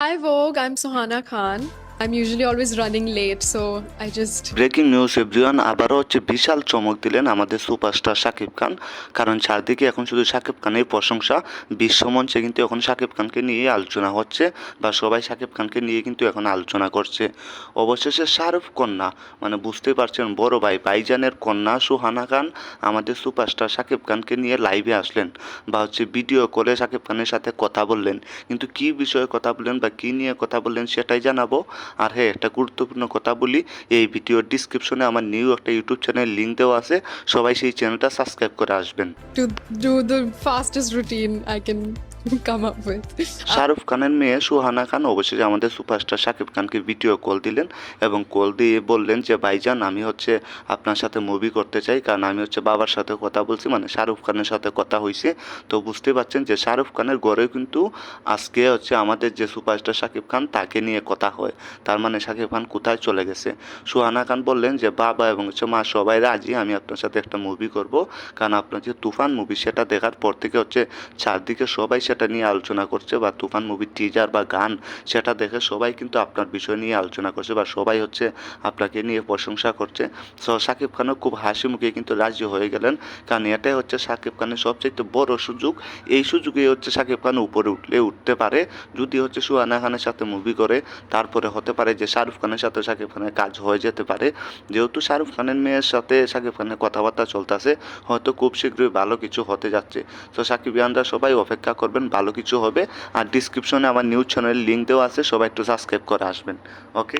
Hi Vogue, I'm Suhana Khan. I'm usually always running late, so I just breaking news everyone, আবারও বিশাল চমক দিলেন আমাদের superstar Shakib Khan. কারণ চারদিকে এখন শুধু শাকিব খানের প্রশংসা। বিশ্বমঞ্চে কিন্তু এখন শাকিব খানকে নিয়ে আলোচনা হচ্ছে, বা সবাই শাকিব খানকে নিয়ে কিন্তু এখন আলোচনা করছে। অবশেষে শাহরুখ কন্যা, মানে বুঝতেই পারছেন, বড় ভাই ভাইজানের কন্যা সুহানা খান আমাদের সুপারস্টার শাকিব খানকে নিয়ে লাইভে আসলেন, বা ভিডিও কলে শাকিব খানের সাথে কথা বললেন। কিন্তু কী বিষয়ে কথা বললেন বা কী নিয়ে কথা বললেন সেটাই জানাবো। আর হ্যাঁ, একটা গুরুত্বপূর্ণ কথা বলি, এই ভিডিওর ডিসক্রিপশনে আমার নিউ একটা ইউটিউব চ্যানেল লিঙ্ক দেওয়া আছে, সবাই সেই চ্যানেলটা সাবস্ক্রাইব করে আসবেন। to do the fastest routine I can come up with. Shahrukh খানের মেয়ে সুহানা খান অবশেষে আমাদের সুপারস্টার শাকিব খানকে ভিডিও কল দিলেন এবং কল দিয়ে বললেন যে ভাইজান, আমি আপনার সাথে মুভি করতে চাই, কারণ আমি বাবার সাথে কথা বলছি, মানে শাহরুখ খানের সাথে কথা হয়েছে। তো বুঝতে পারছেন যে শাহরুখ খানের ঘরে কিন্তু আজকে আমাদের যে সুপারস্টার শাকিব খান তাকে নিয়ে কথা হয়। তার মানে শাকিব খান কোথায় চলে গেছে। সুহানা খান বললেন যে বাবা এবং মা সবাই রাজি, আমি আপনার সাথে একটা মুভি করব, কারণ আপনার যে তুফান মুভি সেটা দেখার পর থেকে চারদিকে সবাই সেটা নিয়ে আলোচনা করছে, বা তুফান মুভির টিজার বা গান সেটা দেখে সবাই কিন্তু আপনার বিষয় নিয়ে আলোচনা করছে, বা সবাই আপনাকে নিয়ে প্রশংসা করছে। সো শাকিব খানও খুব হাসি মুখে কিন্তু রাজি হয়ে গেলেন, কারণ এটাই শাকিব খানের সবচেয়ে বড় সুযোগ। এই সুযোগে শাকিব খান উপরে উঠতে পারে যদি সুহানা খানের সাথে মুভি করে। তারপরে হতে পারে যে শাহরুখ খানের সাথে শাকিব খানের কাজ হয়ে যেতে পারে। যেহেতু শাহরুখ খানের মেয়ের সাথে শাকিব খানের কথাবার্তা চলতেছে, হয়তো খুব শীঘ্রই ভালো কিছু হতে যাচ্ছে। তো সাকিবিয়ানরা সবাই অপেক্ষা করবেন, ভালো কিছু হবে। আর ডিসক্রিপশনে আমার নিউজ চ্যানেলের লিঙ্ক দেওয়া আছে, সবাই একটু সাবস্ক্রাইব করে আসবেন। ওকে।